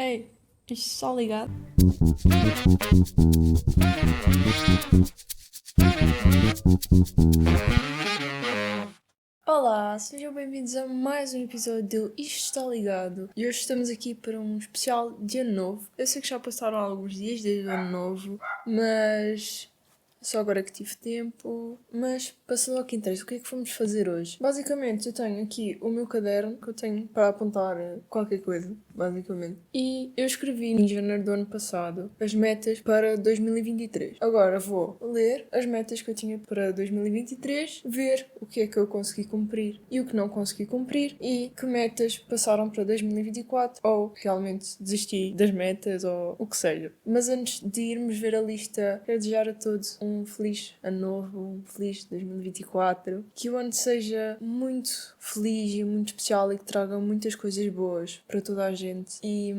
Ei, isto está ligado? Olá, sejam bem-vindos a mais um episódio do Isto Está Ligado. E hoje estamos aqui para um especial de Ano Novo. Eu sei que já passaram alguns dias desde o Ano Novo, mas só agora que tive tempo. Mas passando ao que interessa, o que é que vamos fazer hoje? Basicamente, eu tenho aqui o meu caderno que eu tenho para apontar qualquer coisa, basicamente. E eu escrevi em janeiro do ano passado as metas para 2023. Agora vou ler as metas que eu tinha para 2023, ver o que é que eu consegui cumprir e o que não consegui cumprir e que metas passaram para 2024 ou realmente desisti das metas ou o que seja. Mas antes de irmos ver a lista, quero desejar a todos um feliz ano novo, um feliz 2024. Que o ano seja muito feliz e muito especial e que traga muitas coisas boas para toda a gente e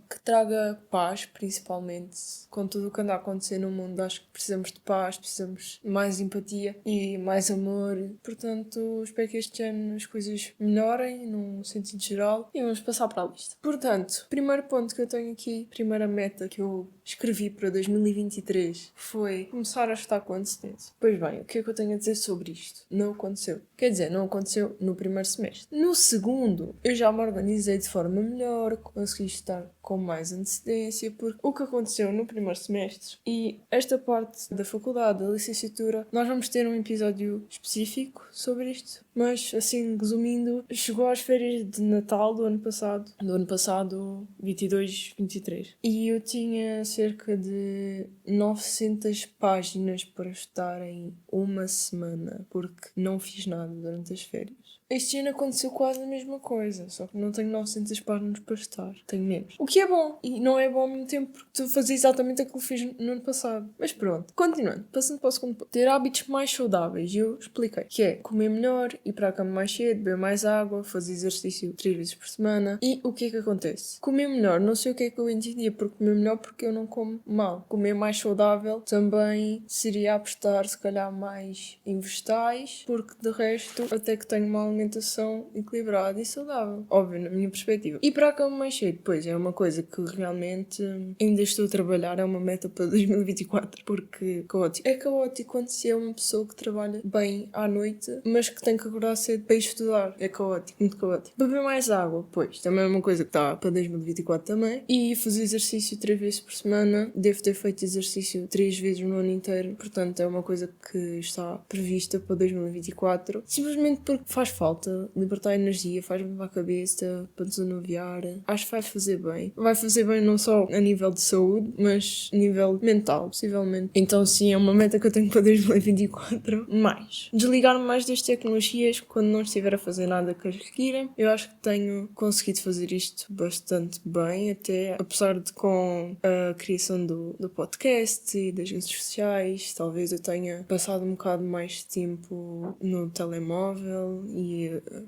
que traga paz, principalmente, com tudo o que anda a acontecer no mundo. Acho que precisamos de paz, precisamos de mais empatia e mais amor. Portanto, espero que este ano as coisas melhorem num sentido geral e vamos passar para a lista. Portanto, primeiro ponto que eu tenho aqui, primeira meta que eu escrevi para 2023 foi começar a estar com antecedência. Pois bem, o que é que eu tenho a dizer sobre isto? Não aconteceu. Quer dizer, não aconteceu no primeiro semestre. No segundo, eu já me organizei de forma melhor, consegui estar com mais antecedência, porque o que aconteceu no primeiro semestre e esta parte da faculdade, da licenciatura, nós vamos ter um episódio específico sobre isto, mas assim, resumindo, chegou às férias de Natal do ano passado 22, 23, e eu tinha cerca de 900 páginas para estudar em uma semana, porque não fiz nada durante as férias. Este ano aconteceu quase a mesma coisa, só que não tenho 900 páginas para estar, tenho menos. O que é bom, e não é bom ao mesmo tempo, porque tu fazes exatamente aquilo que fiz no ano passado. Mas pronto, continuando, passando para o segundo ponto. Ter hábitos mais saudáveis, e eu expliquei, que é comer melhor, ir para a cama mais cedo, beber mais água, fazer exercício 3 vezes por semana. E o que é que acontece? Comer melhor, não sei o que é que eu entendia por comer melhor, porque eu não como mal. Comer mais saudável também seria apostar, se calhar, mais em vegetais, porque de resto até que tenho uma alimentação equilibrada e saudável, óbvio, na minha perspectiva. E para a cama mais cedo, pois é uma coisa que realmente ainda estou a trabalhar, é uma meta para 2024, porque caótico. É caótico quando se é uma pessoa que trabalha bem à noite, mas que tem que acordar cedo para ir estudar. É caótico, muito caótico. Beber mais água, pois, também é uma coisa que está para 2024 também. E fazer exercício 3 vezes por semana. Devo ter feito exercício 3 vezes no ano inteiro, portanto é uma coisa que está prevista para 2024. Simplesmente porque faz falta libertar energia, faz bem para a cabeça, para desanuviar. Acho que vai fazer bem. Vai fazer bem não só a nível de saúde, mas a nível mental, possivelmente. Então sim, é uma meta que eu tenho para 2024. Mais. Desligar-me mais das tecnologias quando não estiver a fazer nada que as requirem. Eu acho que tenho conseguido fazer isto bastante bem, até apesar de com a criação do podcast e das redes sociais, talvez eu tenha passado um bocado mais de tempo no telemóvel e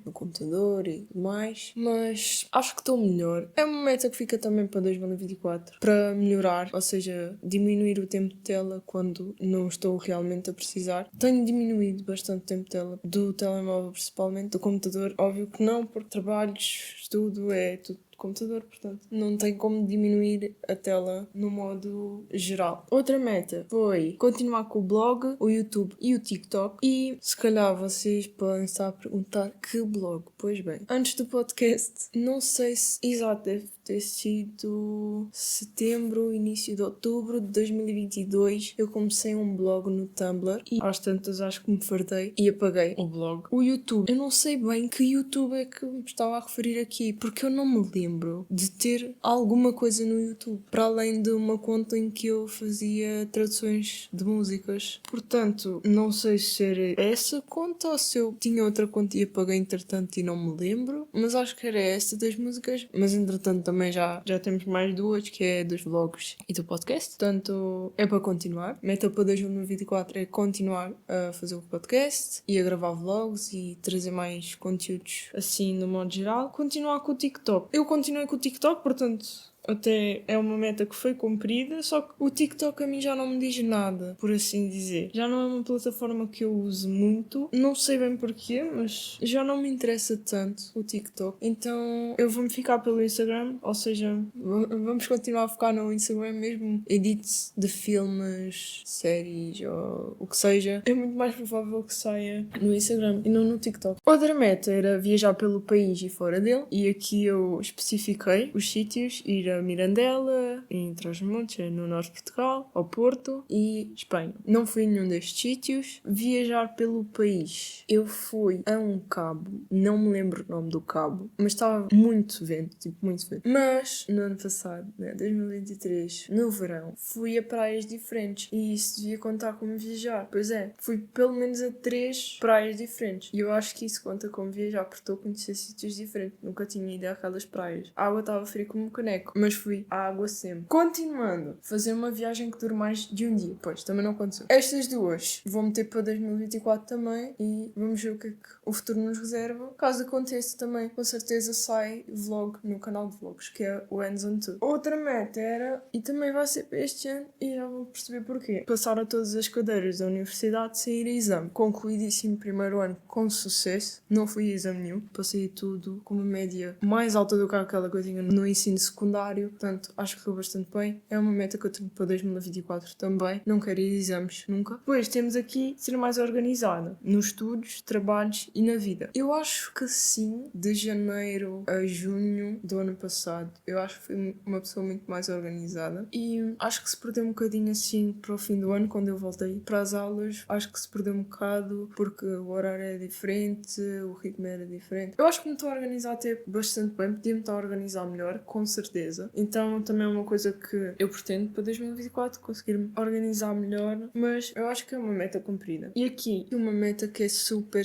no computador e tudo mais, mas acho que estou melhor. É uma meta que fica também para 2024, para melhorar, ou seja, diminuir o tempo de tela quando não estou realmente a precisar. Tenho diminuído bastante o tempo de tela, do telemóvel principalmente, do computador, óbvio que não, porque trabalhos, estudo, é tudo computador, portanto não tem como diminuir a tela no modo geral. Outra meta foi continuar com o blog, o YouTube e o TikTok, e se calhar vocês podem estar a perguntar que blog. Pois bem, antes do podcast, não sei se exato, deve ter sido setembro, início de outubro de 2022, eu comecei um blog no Tumblr e às tantas acho que me fartei e apaguei o blog. O YouTube, eu não sei bem que YouTube é que me estava a referir aqui, porque eu não me lembro de ter alguma coisa no YouTube, para além de uma conta em que eu fazia traduções de músicas. Portanto, não sei se era essa conta ou se eu tinha outra conta e apaguei entretanto e não me lembro, mas acho que era essa das músicas, mas entretanto também já temos mais duas, que é dos vlogs e do podcast, portanto é para continuar. Meta para 2024 é continuar a fazer o podcast e a gravar vlogs e trazer mais conteúdos assim no modo geral. Continuar com o TikTok. Eu continuei com o TikTok, portanto até é uma meta que foi cumprida, só que o TikTok a mim já não me diz nada, por assim dizer. Já não é uma plataforma que eu uso muito, não sei bem porquê, mas já não me interessa tanto o TikTok. Então eu vou-me ficar pelo Instagram, ou seja, vamos continuar a focar no Instagram mesmo. Edits de filmes, séries ou o que seja, é muito mais provável que saia no Instagram e não no TikTok. Outra meta era viajar pelo país e fora dele, e aqui eu especifiquei os sítios: ir a Mirandela, em Trás-os-Montes, no norte de Portugal, ao Porto e Espanha. Não fui em nenhum destes sítios. Viajar pelo país, eu fui a um cabo, não me lembro o nome do cabo, mas estava muito vento, tipo muito vento. Mas no ano passado, né, 2023, no verão, fui a praias diferentes e isso devia contar como viajar. Pois é, fui pelo menos a 3 praias diferentes e eu acho que isso conta como viajar, porque estou a conhecer sítios diferentes. Nunca tinha ido àquelas praias. A água estava fria como um caneco, mas fui à água sempre. Continuando, fazer uma viagem que dure mais de um dia. Pois, também não aconteceu. Estas duas vou meter para 2024 também e vamos ver o que é que o futuro nos reserva. Caso aconteça também, com certeza sai vlog no canal de vlogs, que é o Hands on Tour. Outra meta era, e também vai ser para este ano, e já vou perceber porquê, passar a todas as cadeiras da universidade e sair a exame. Concluidíssimo primeiro ano com sucesso, não fui a exame nenhum, passei tudo com uma média mais alta do que aquela que eu tinha no ensino secundário, portanto acho que foi bastante bem. É uma meta que eu tenho para 2024 também, não quero ir a exames nunca. Depois temos aqui ser mais organizada nos estudos, trabalhos e na vida. Eu acho que sim, de janeiro a junho do ano passado, eu acho que fui uma pessoa muito mais organizada e acho que se perdeu um bocadinho assim para o fim do ano, quando eu voltei para as aulas. Acho que se perdeu um bocado porque o horário é diferente, o ritmo era diferente. Eu acho que me estou a organizar até bastante bem, podia-me estar a organizar melhor, com certeza. Então também é uma coisa que eu pretendo para 2024, conseguir-me organizar melhor, mas eu acho que é uma meta cumprida. E aqui, uma meta que é super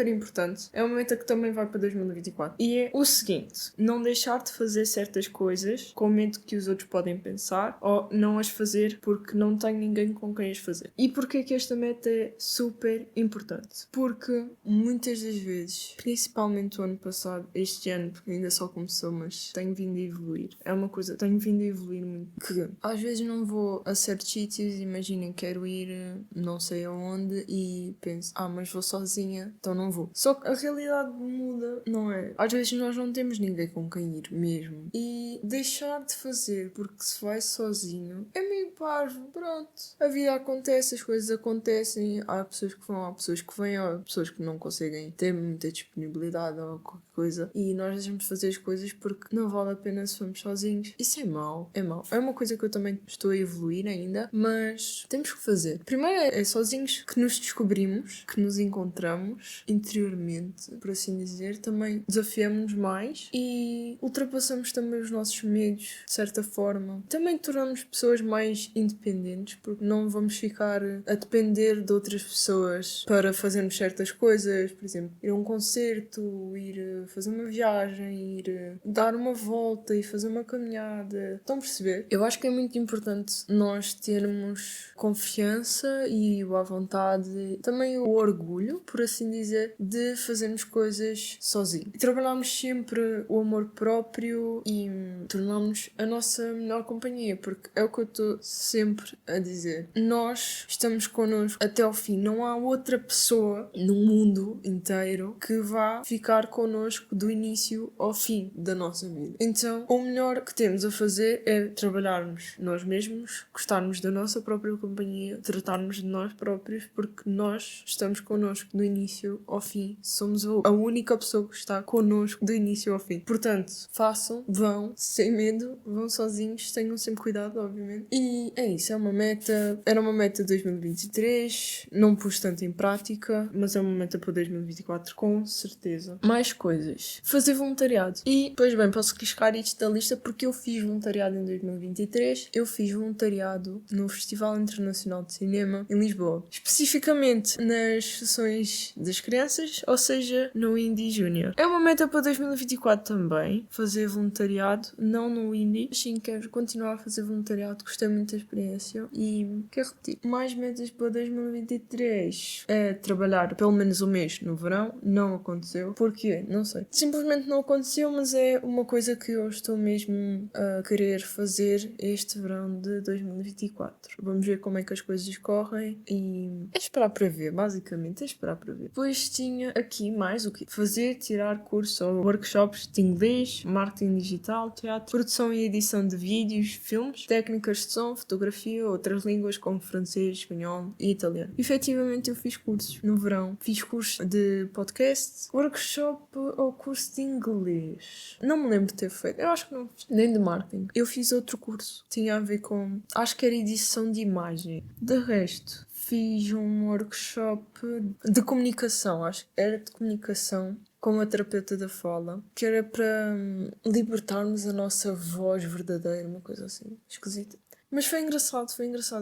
importante, é uma meta que também vai para 2024. E é o seguinte: não deixar de fazer certas coisas com medo que os outros podem pensar, ou não as fazer porque não tenho ninguém com quem as fazer. E porquê que esta meta é super importante? Porque muitas das vezes, principalmente o ano passado, este ano, porque ainda só começou, mas tenho vindo a evoluir. É uma coisa, tenho vindo a evoluir muito. Que às vezes não vou a certos sítios, imaginem, quero ir não sei aonde e penso, mas vou sozinha, então não vou. Só que a realidade muda, não é? Às vezes nós não temos ninguém com quem ir mesmo. E deixar de fazer porque se vai sozinho é meio parvo. Pronto. A vida acontece, as coisas acontecem. Há pessoas que vão, há pessoas que vêm, há pessoas que não conseguem ter muita disponibilidade ou qualquer coisa. E nós deixamos de fazer as coisas porque não vale a pena se formos sozinhos. Isso é mau. É mau. É uma coisa que eu também estou a evoluir ainda, mas temos que fazer. Primeiro é sozinhos que nos descobrimos, que nos encontramos interiormente, por assim dizer. Também desafiamos-nos mais e ultrapassamos também os nossos medos, de certa forma. Também tornamos pessoas mais independentes, porque não vamos ficar a depender de outras pessoas para fazermos certas coisas. Por exemplo, ir a um concerto, ir fazer uma viagem, ir dar uma volta e fazer uma caminhada. Estão a perceber? Eu acho que é muito importante nós termos confiança e a vontade, também o orgulho, por assim dizer, de fazermos coisas sozinhos. E trabalharmos sempre o amor próprio e tornarmos a nossa melhor companhia, porque é o que eu estou sempre a dizer. Nós estamos connosco até ao fim. Não há outra pessoa no mundo inteiro que vá ficar connosco do início ao fim da nossa vida. Então, o melhor que temos a fazer é trabalharmos nós mesmos, gostarmos da nossa própria companhia, tratarmos de nós próprios, porque nós estamos connosco do início ao fim. Somos a única pessoa que está connosco do início ao fim. Portanto, façam, vão, sem medo, vão sozinhos, tenham sempre cuidado, obviamente. E é isso, é uma meta. Era uma meta de 2023, não pus tanto em prática, mas é uma meta para 2024, com certeza. Mais coisas. Fazer voluntariado. E, pois bem, posso riscar isto da lista porque eu fiz voluntariado em 2023. Eu fiz voluntariado no Festival Internacional de Cinema em Lisboa. Especificamente nas sessões das crianças, ou seja, no Indie Junior. É uma meta para 2024 também, fazer voluntariado. pronto, não no Indie. Sim, quero continuar a fazer voluntariado, gostei muito da experiência e quero repetir. Mais metas para 2023 é trabalhar pelo menos um mês no verão. Não aconteceu. Porquê? Não sei. Simplesmente não aconteceu, mas é uma coisa que eu estou mesmo a querer fazer este verão de 2024. Vamos ver como é que as coisas correm e é esperar para ver, basicamente, é esperar para ver. Depois tinha aqui mais o quê? Fazer, tirar cursos ou workshops de inglês, marketing digital, teatro, produção e edição de vídeos, filmes, técnicas de som, fotografia, outras línguas como francês, espanhol e italiano. Efetivamente eu fiz cursos no verão. Fiz curso de podcast, workshop ou curso de inglês. Não me lembro de ter feito. Eu acho que não fiz. Nem de marketing. Eu fiz outro curso. Tinha a ver com... Acho que era edição de imagem. De resto, fiz um workshop de comunicação. Acho que era de comunicação com uma terapeuta da fala, que era para libertarmos a nossa voz verdadeira, uma coisa assim, esquisita. Mas foi engraçado,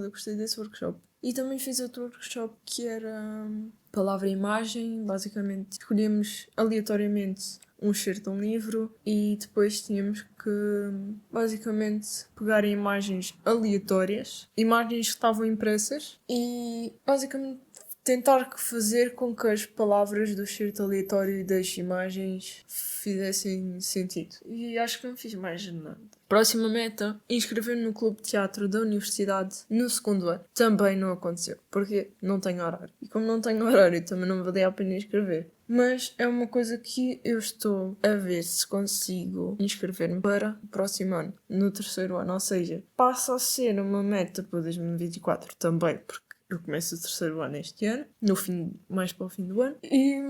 eu gostei desse workshop. E também fiz outro workshop que era palavra e imagem, basicamente escolhemos aleatoriamente um excerto de um livro e depois tínhamos que basicamente pegar em imagens aleatórias, imagens que estavam impressas e basicamente tentar fazer com que as palavras do excerto aleatório e das imagens fizessem sentido. E acho que não fiz mais nada. Próxima meta, inscrever-me no clube de teatro da universidade no segundo ano. Também não aconteceu, porque não tenho horário. E como não tenho horário, também não valia a pena inscrever. Mas é uma coisa que eu estou a ver se consigo inscrever-me para o próximo ano, no terceiro ano. Ou seja, passa a ser uma meta para 2024 também, porque eu começo o terceiro ano este ano, mais para o fim do ano.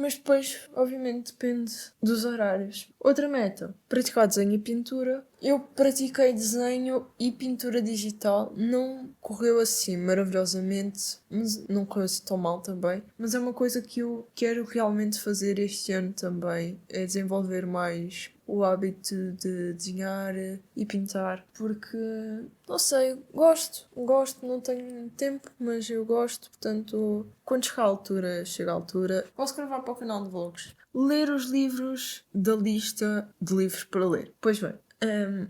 Mas depois, obviamente, depende dos horários. Outra meta, praticar desenho e pintura. Eu pratiquei desenho e pintura digital. Não correu assim maravilhosamente, mas não correu assim tão mal também. Mas é uma coisa que eu quero realmente fazer este ano também. É desenvolver mais o hábito de desenhar e pintar, porque, não sei, gosto, não tenho tempo, mas eu gosto, portanto, quando chega a altura, posso gravar para o canal de vlogs. Ler os livros da lista de livros para ler. Pois bem,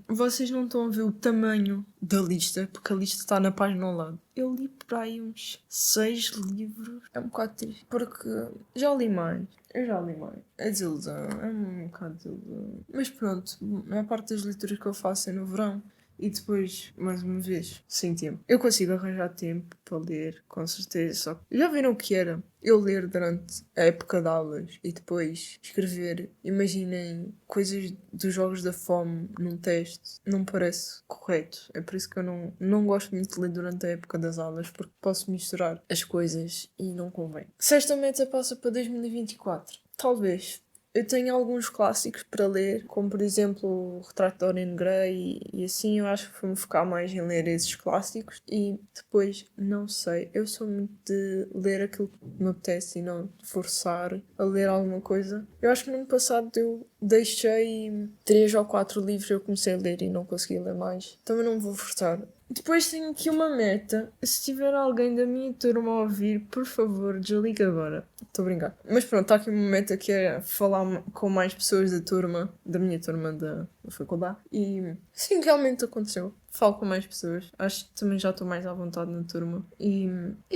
vocês não estão a ver o tamanho da lista, porque a lista está na página ao lado. Eu li por aí uns 6 livros. É um bocado triste, porque já li mais. Eu já li mais. É desilusão, é um bocado de desilusão. Mas pronto, a maior parte das leituras que eu faço é no verão. E depois, mais uma vez, sem tempo. Eu consigo arranjar tempo para ler, com certeza. Só que já viram o que era? Eu ler durante a época de aulas e depois escrever. Imaginem coisas dos jogos da fome num teste. Não me parece correto. É por isso que eu não gosto muito de ler durante a época das aulas, porque posso misturar as coisas e não convém. Sexta meta passa para 2024. Talvez. Eu tenho alguns clássicos para ler, como por exemplo o Retrato de Dorian Gray e assim eu acho que vou-me focar mais em ler esses clássicos e depois, não sei, eu sou muito de ler aquilo que me apetece e não forçar a ler alguma coisa. Eu acho que no ano passado eu deixei 3 ou 4 livros, eu comecei a ler e não consegui ler mais. Também não vou forçar. Depois tenho aqui uma meta. Se tiver alguém da minha turma a ouvir, por favor, desliga agora. Estou a brincar. Mas pronto, está aqui uma meta que é falar com mais pessoas da turma, da minha turma da faculdade. E sim, realmente aconteceu. Falo com mais pessoas. Acho que também já estou mais à vontade na turma. E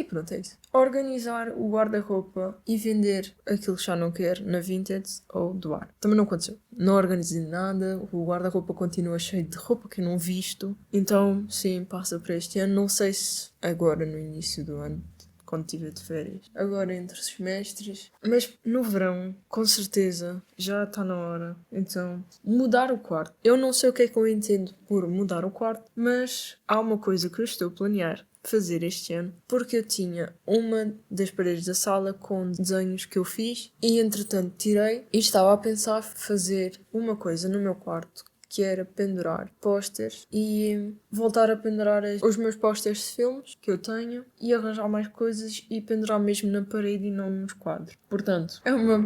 pronto, é isso. Organizar o guarda-roupa e vender aquilo que já não quero na Vinted ou doar. Também não aconteceu. Não organizei nada. O guarda-roupa continua cheio de roupa que eu não visto. Então, sim, passa para este ano. Não sei se agora no início do ano, quando estiver de férias. Agora entre os semestres. Mas no verão, com certeza, já está na hora. Então, mudar o quarto. Eu não sei o que é que eu entendo por mudar o quarto, mas há uma coisa que eu estou a planear fazer este ano, porque eu tinha uma das paredes da sala com desenhos que eu fiz e entretanto tirei e estava a pensar fazer uma coisa no meu quarto que era pendurar pósteres e voltar a pendurar os meus pósteres de filmes que eu tenho e arranjar mais coisas e pendurar mesmo na parede e não nos quadros. Portanto, é uma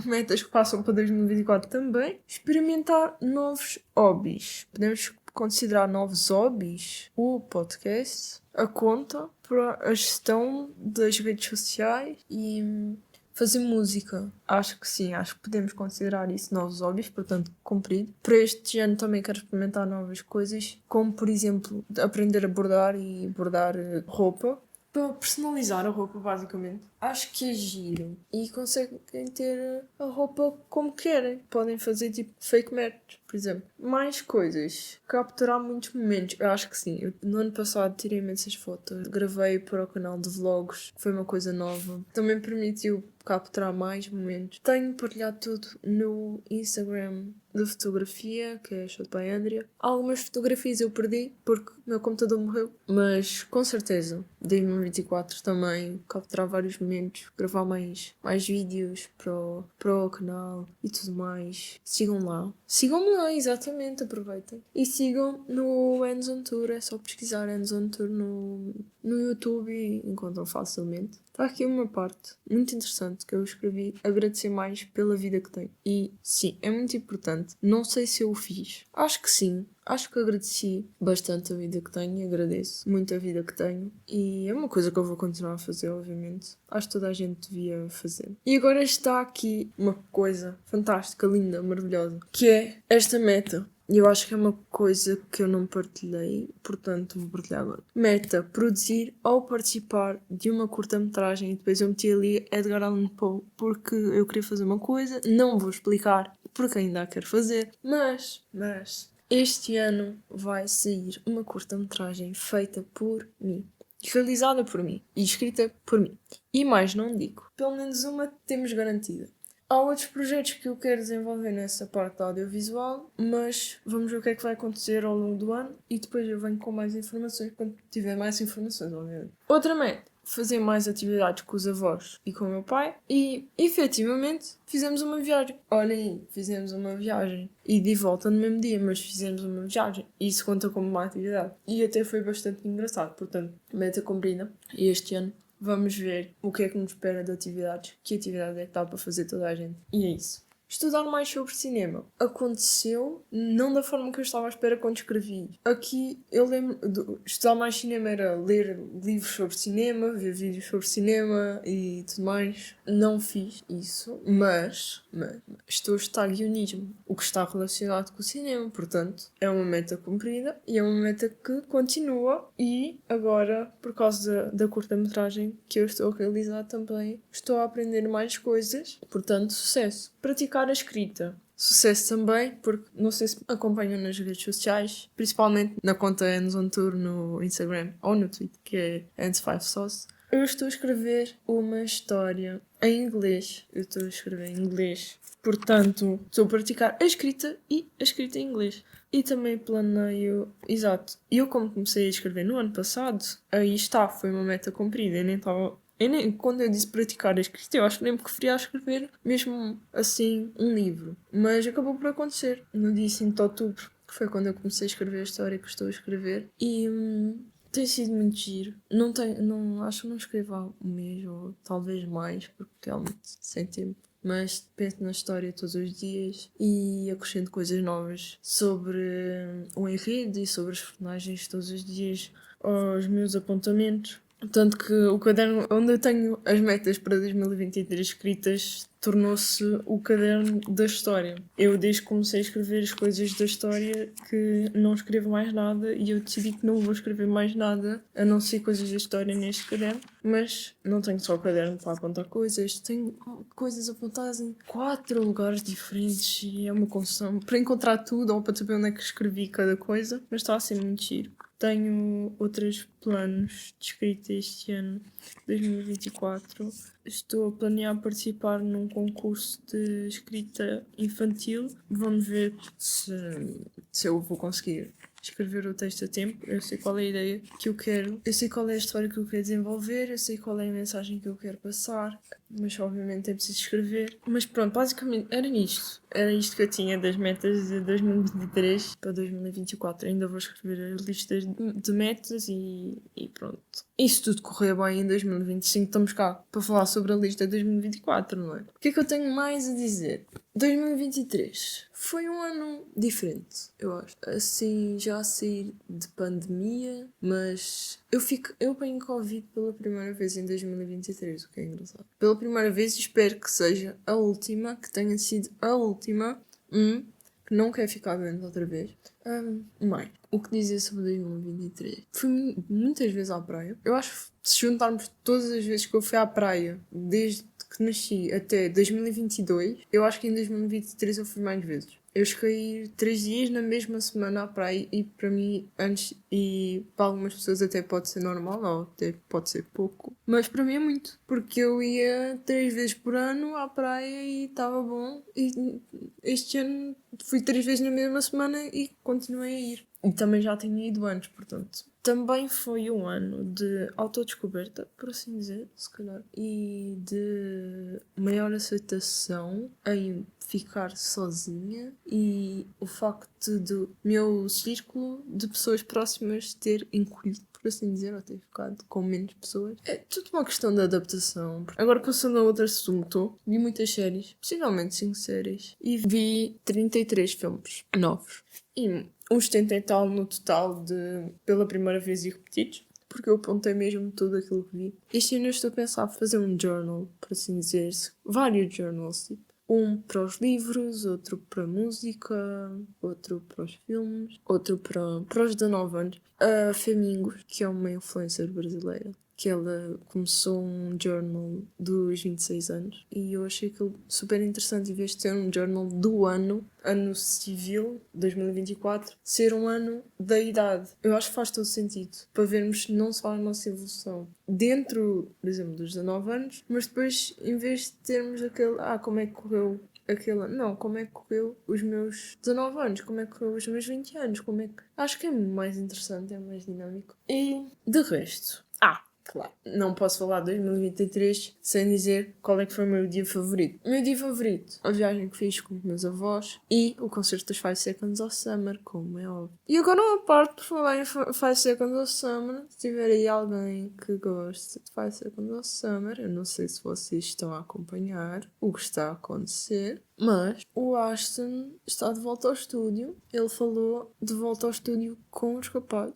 metas que passam para 2024 também. Experimentar novos hobbies. Podemos considerar novos hobbies o podcast, a conta, para a gestão das redes sociais e Fazer música, acho que sim, acho que podemos considerar isso novos hobbies, portanto, cumprido. Para este ano também quero experimentar novas coisas, como por exemplo, aprender a bordar e bordar roupa. Para personalizar a roupa, basicamente. Acho que é giro. E conseguem ter a roupa como querem. Podem fazer tipo fake merch, por exemplo. Mais coisas. Capturar muitos momentos. Eu acho que sim. Eu, no ano passado tirei imensas fotos. Gravei para o canal de vlogs, que foi uma coisa nova. Também permitiu capturar mais momentos. Tenho partilhado tudo no Instagram de fotografia, que é Shot by Andrea. Algumas fotografias eu perdi porque o meu computador morreu, mas com certeza 2024 também capturar vários momentos, gravar mais vídeos para o canal e tudo mais. Sigam lá. Sigam-me lá, exatamente, aproveitem. E sigam no Hands on Tour, é só pesquisar Hands on Tour no YouTube e encontram facilmente. Está aqui uma parte muito interessante que eu escrevi, agradecer mais pela vida que tenho. E sim, é muito importante. Não sei se eu o fiz. Acho que sim. Acho que agradeci bastante a vida que tenho e agradeço muito a vida que tenho. E é uma coisa que eu vou continuar a fazer, obviamente. Acho que toda a gente devia fazer. E agora está aqui uma coisa fantástica, linda, maravilhosa, que é esta meta. E eu acho que é uma coisa que eu não partilhei, portanto vou partilhar agora. Meta, produzir ou participar de uma curta-metragem. E depois eu meti ali Edgar Allan Poe, porque eu queria fazer uma coisa, não vou explicar porque ainda a quero fazer, mas este ano vai sair uma curta-metragem feita por mim. Realizada por mim e escrita por mim. E mais não digo. Pelo menos uma temos garantida. Há outros projetos que eu quero desenvolver nessa parte da audiovisual, mas vamos ver o que é que vai acontecer ao longo do ano e depois eu venho com mais informações quando tiver mais informações, obviamente. Outra meta, fazer mais atividades com os avós e com o meu pai e, efetivamente, fizemos uma viagem. Olha aí, fizemos uma viagem. E de volta no mesmo dia, mas fizemos uma viagem. E isso conta como uma atividade. E até foi bastante engraçado, portanto, meta cumprida. E este ano vamos ver o que é que nos espera de atividades, que atividade é que dá para fazer toda a gente. E é isso. Estudar mais sobre cinema. Aconteceu, não da forma que eu estava à espera quando escrevi. Aqui, eu lembro de estudar mais cinema era ler livros sobre cinema, ver vídeos sobre cinema e tudo mais. Não fiz isso, mas estou a estudar guionismo, o que está relacionado com o cinema. Portanto, é uma meta cumprida e é uma meta que continua. E agora, por causa da curta-metragem que eu estou a realizar também, estou a aprender mais coisas. Portanto, sucesso. Praticar a escrita. Sucesso também, porque não sei se me acompanham nas redes sociais, principalmente na conta Hands on Tour no Instagram ou no Twitter, que é Hands5Sauce. Eu estou a escrever uma história em inglês. Eu estou a escrever em inglês. Portanto, estou a praticar a escrita e a escrita em inglês. E também planeio... Exato. Eu como comecei a escrever no ano passado, aí está, foi uma meta cumprida. Eu nem estava... quando eu disse praticar a escrita, eu acho que nem me referia a escrever mesmo assim um livro. Mas acabou por acontecer no dia 5 de outubro, que foi quando eu comecei a escrever a história que estou a escrever. E tem sido muito giro. Acho que não escrevo há um mês ou talvez mais, porque realmente sem tempo. Mas penso na história todos os dias e acrescento coisas novas sobre o enredo e sobre os personagens todos os dias aos meus apontamentos. Tanto que o caderno onde eu tenho as metas para 2023 escritas tornou-se o caderno da história. Eu, desde que comecei a escrever as coisas da história, que não escrevo mais nada e eu decidi que não vou escrever mais nada, a não ser coisas da história neste caderno. Mas não tenho só o caderno para apontar coisas, tenho coisas apontadas em 4 lugares diferentes e é uma confusão para encontrar tudo ou para saber onde é que escrevi cada coisa, mas está a ser muito giro. Tenho outros planos de escrita este ano, 2024. Estou a planear participar num concurso de escrita infantil. Vamos ver se eu vou conseguir escrever o texto a tempo. Eu sei qual é a ideia que eu quero, eu sei qual é a história que eu quero desenvolver, eu sei qual é a mensagem que eu quero passar, mas obviamente é preciso escrever. Mas pronto, basicamente era isto. Era isto que eu tinha das metas de 2023 para 2024. Ainda vou escrever as listas de metas e pronto. E se tudo correr bem em 2025, estamos cá para falar sobre a lista de 2024, não é? O que é que eu tenho mais a dizer? 2023 foi um ano diferente, eu acho. Assim, já a sair de pandemia, mas eu apanhei Covid pela primeira vez em 2023, o que é engraçado. Pela primeira vez e espero que seja a última, que tenha sido a última, que não quer ficar doente outra vez. Mãe, o que dizer sobre 2023? Fui muitas vezes à praia. Eu acho que se juntarmos todas as vezes que eu fui à praia, desde que nasci até 2022, eu acho que em 2023 eu fui mais vezes. Eu cheguei a ir 3 dias na mesma semana à praia e para mim, antes, e para algumas pessoas até pode ser normal ou até pode ser pouco, mas para mim é muito, porque eu ia 3 vezes por ano à praia e estava bom. E este ano fui 3 vezes na mesma semana e continuei a ir. E também já tinha ido antes, portanto. Também foi um ano de autodescoberta, por assim dizer, se calhar, e de maior aceitação em ficar sozinha e o facto do meu círculo de pessoas próximas ter encolhido, por assim dizer, ou ter ficado com menos pessoas. É tudo uma questão de adaptação. Agora passando a outro assunto, vi muitas séries, possivelmente 5 séries, e vi 33 filmes novos. E uns 70 e tal no total de pela primeira vez e repetidos, porque eu apontei mesmo tudo aquilo que vi. Este ano eu estou a pensar fazer um journal, por assim dizer, vários journals, tipo. Um para os livros, outro para a música, outro para os filmes, outro para os 19 anos. A Femingos, que é uma influencer brasileira, que ela começou um journal dos 26 anos e eu achei aquilo super interessante, em vez de ser um journal do ano civil, 2024, ser um ano da idade. Eu acho que faz todo sentido, para vermos não só a nossa evolução dentro, por exemplo, dos 19 anos, mas depois, em vez de termos aquele, como é que correu aquele, não, como é que correu os meus 19 anos, como é que correu os meus 20 anos, como é que... Acho que é mais interessante, é mais dinâmico. E, de resto... Claro, não posso falar de 2023 sem dizer qual é que foi o meu dia favorito. O meu dia favorito, a viagem que fiz com os meus avós e o concerto dos 5 Seconds of Summer, como é óbvio. E agora uma parte por falar em 5 Seconds of Summer, se tiver aí alguém que goste de 5 Seconds of Summer, eu não sei se vocês estão a acompanhar o que está a acontecer, mas o Ashton está de volta ao estúdio. Ele falou de volta ao estúdio com os rapazes.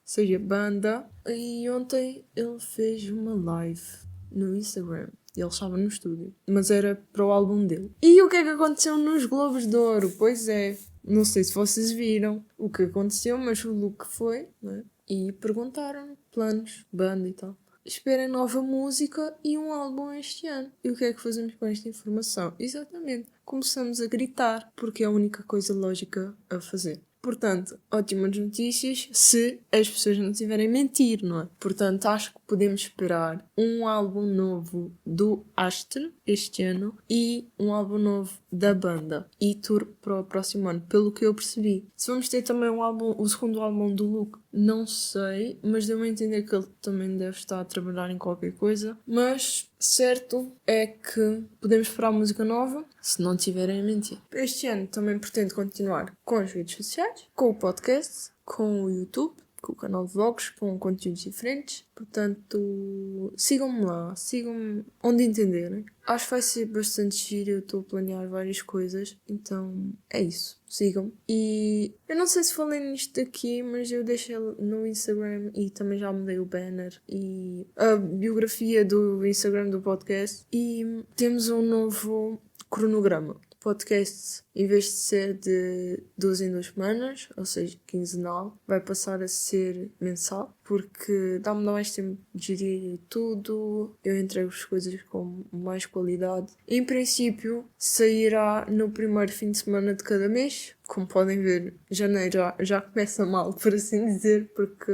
Seja banda, e ontem ele fez uma live no Instagram. Ele estava no estúdio, mas era para o álbum dele. E o que é que aconteceu nos Globos de Ouro? Pois é, não sei se vocês viram o que aconteceu, mas o look foi, né? E perguntaram planos, banda e tal. Esperem nova música e um álbum este ano. E o que é que fazemos com esta informação? Exatamente, começamos a gritar, porque é a única coisa lógica a fazer. Portanto, ótimas notícias se as pessoas não estiverem a mentir, não é? Portanto, acho que podemos esperar um álbum novo do Ashton este ano e um álbum novo da banda e tour para o próximo ano, pelo que eu percebi. Se vamos ter também o segundo álbum do Luke, não sei, mas deu-me a entender que ele também deve estar a trabalhar em qualquer coisa. Mas certo é que podemos esperar música nova, se não tiverem a mentir. Este ano também pretendo continuar com as redes sociais, com o podcast, com o YouTube, com o canal de vlogs, com conteúdos diferentes. Portanto, sigam-me lá, sigam-me onde entenderem. Acho que vai ser bastante giro, eu estou a planear várias coisas, então é isso. Sigam-me. E eu não sei se falei nisto aqui, mas eu deixei no Instagram e também já mudei o banner e a biografia do Instagram do podcast. E temos um novo cronograma. Podcast, em vez de ser de 2 em 2 semanas, ou seja, quinzenal, vai passar a ser mensal, porque dá-me mais tempo de gerir tudo, eu entrego as coisas com mais qualidade. Em princípio, sairá no primeiro fim de semana de cada mês. Como podem ver, janeiro já começa mal, por assim dizer, porque,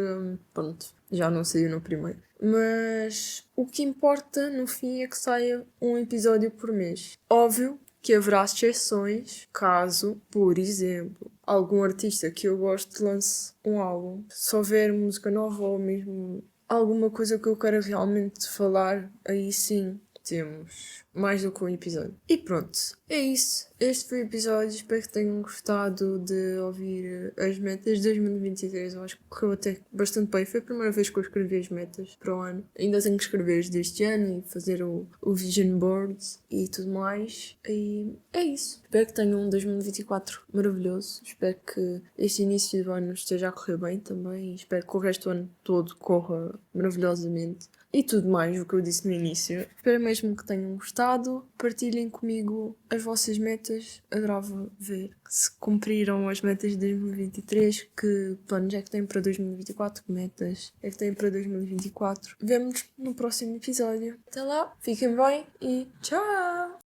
pronto, já não saiu no primeiro. Mas o que importa, no fim, é que saia um episódio por mês. Óbvio que haverá exceções caso, por exemplo, algum artista que eu gosto lance um álbum. Se houver música nova ou mesmo alguma coisa que eu queira realmente falar, aí sim temos mais do que um episódio. E pronto, é isso. Este foi o episódio. Espero que tenham gostado de ouvir as metas de 2023. Eu acho que correu até bastante bem. Foi a primeira vez que eu escrevi as metas para o ano. Ainda tenho que escrever as deste ano e fazer o vision board e tudo mais. E é isso. Espero que tenham um 2024 maravilhoso. Espero que este início do ano esteja a correr bem também. E espero que o resto do ano todo corra maravilhosamente. E tudo mais, o que eu disse no início. Espero mesmo mesmo que tenham gostado. Partilhem comigo as vossas metas. Adorava ver se cumpriram as metas de 2023, que planos é que têm para 2024, que metas é que têm para 2024. Vemo-nos no próximo episódio. Até lá, fiquem bem e tchau!